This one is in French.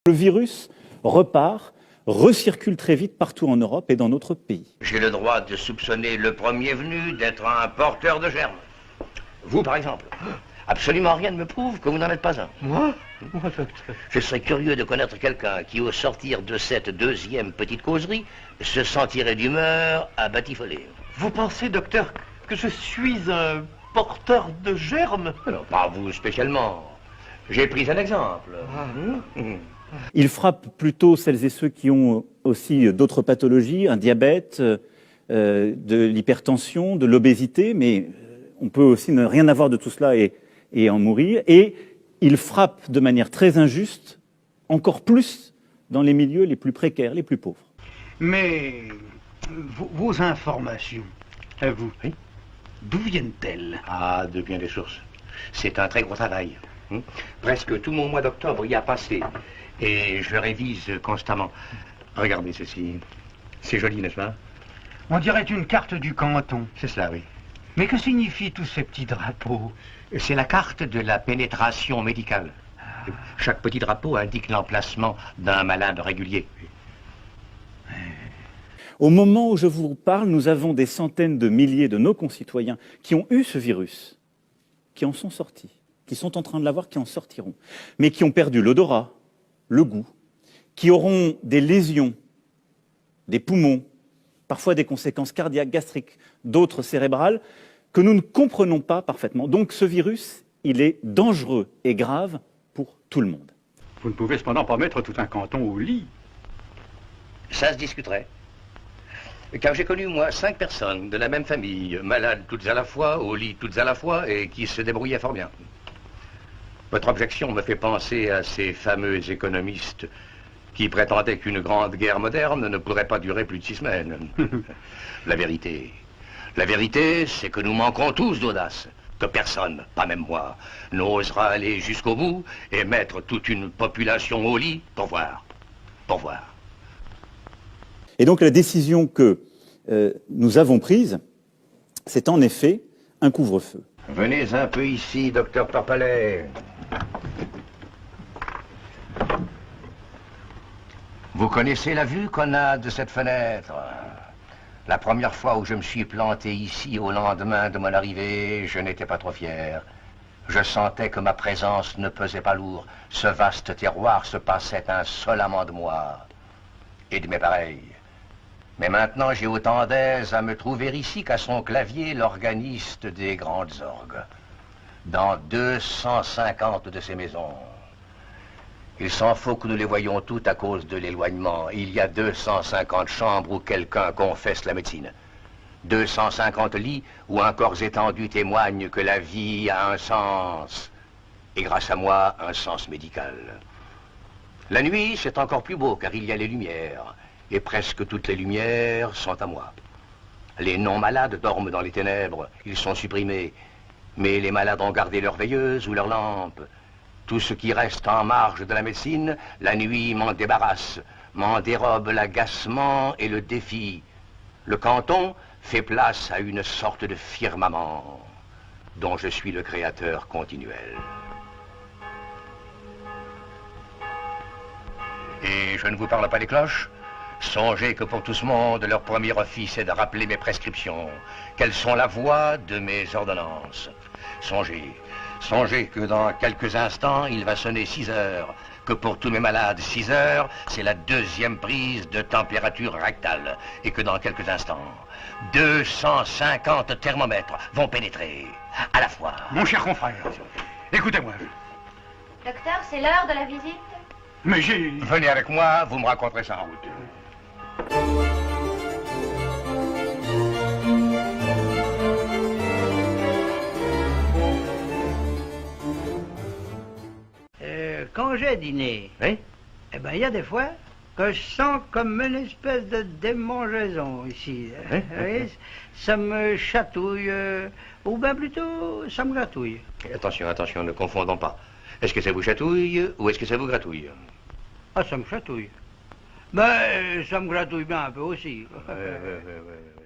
Le virus repart, recircule très vite partout en Europe et dans notre pays. J'ai le droit de soupçonner le premier venu d'être un porteur de germes. Vous, par exemple. Absolument rien ne me prouve que vous n'en êtes pas un. Moi, docteur. Je serais curieux de connaître quelqu'un qui, au sortir de cette deuxième petite causerie, se sentirait d'humeur à batifoler. Vous pensez, docteur, que je suis un porteur de germes? Non, pas vous spécialement. J'ai pris un exemple. Il frappe plutôt celles et ceux qui ont aussi d'autres pathologies, un diabète, de l'hypertension, de l'obésité, mais on peut aussi ne rien avoir de tout cela et en mourir. Et il frappe de manière très injuste, encore plus dans les milieux les plus précaires, les plus pauvres. Mais vos informations, à vous, Oui. d'où viennent-elles? Ah, de bien des sources. C'est un très gros travail. Presque tout mon mois d'octobre y a passé. Et je révise constamment. Regardez ceci. C'est joli, n'est-ce pas? On dirait une carte du canton. C'est cela, oui. Mais que signifient tous ces petits drapeaux? C'est la carte de la pénétration médicale. Chaque petit drapeau indique l'emplacement d'un malade régulier. Au moment où je vous parle, nous avons des centaines de milliers de nos concitoyens qui ont eu ce virus, qui en sont sortis, qui sont en train de l'avoir, qui en sortiront, mais qui ont perdu l'odorat, le goût, qui auront des lésions, des poumons, parfois des conséquences cardiaques, gastriques, d'autres cérébrales, que nous ne comprenons pas parfaitement. Donc ce virus, il est dangereux et grave pour tout le monde. Vous ne pouvez cependant pas mettre tout un canton au lit. Ça se discuterait. Car j'ai connu, moi, 5 personnes de la même famille, malades toutes à la fois, au lit toutes à la fois, et qui se débrouillaient fort bien. Votre objection me fait penser à ces fameux économistes qui prétendaient qu'une grande guerre moderne ne pourrait pas durer plus de 6 semaines. La vérité, c'est que nous manquons tous d'audace, que personne, pas même moi, n'osera aller jusqu'au bout et mettre toute une population au lit pour voir. Pour voir. Et donc la décision que nous avons prise, c'est en effet un couvre-feu. Venez un peu ici, docteur Parpalet. Vous connaissez la vue qu'on a de cette fenêtre? La première fois où je me suis planté ici au lendemain de mon arrivée, je n'étais pas trop fier. Je sentais que ma présence ne pesait pas lourd. Ce vaste terroir se passait insolemment de moi et de mes pareils. Mais maintenant, j'ai autant d'aise à me trouver ici qu'à son clavier l'organiste des grandes orgues. Dans 250 de ces maisons. Il s'en faut que nous les voyions toutes à cause de l'éloignement. Il y a 250 chambres où quelqu'un confesse la médecine. 250 lits où un corps étendu témoigne que la vie a un sens. Et grâce à moi, un sens médical. La nuit, c'est encore plus beau car il y a les lumières. Et presque toutes les lumières sont à moi. Les non-malades dorment dans les ténèbres, ils sont supprimés. Mais les malades ont gardé leur veilleuse ou leur lampe. Tout ce qui reste en marge de la médecine, la nuit m'en débarrasse, m'en dérobe l'agacement et le défi. Le canton fait place à une sorte de firmament dont je suis le créateur continuel. Et je ne vous parle pas des cloches? Songez que pour tout ce monde, leur premier office est de rappeler mes prescriptions, qu'elles sont la voix de mes ordonnances. Songez que dans quelques instants, il va sonner 6 heures, que pour tous mes malades, 6 heures, c'est la deuxième prise de température rectale, et que dans quelques instants, 250 thermomètres vont pénétrer à la fois. Mon cher confrère, écoutez-moi. Docteur, c'est l'heure de la visite? Mais j'ai... Venez avec moi, vous me raconterez ça en route. Quand j'ai dîné, Oui? eh ben, il y a des fois que je sens comme une espèce de démangeaison ici. Oui, Oui, ça me chatouille, ou bien plutôt, ça me gratouille. Attention, attention, ne confondons pas. Est-ce que ça vous chatouille ou est-ce que ça vous gratouille? Ah, ça me chatouille. Ben, ça me gratouille bien un peu aussi. Ouais.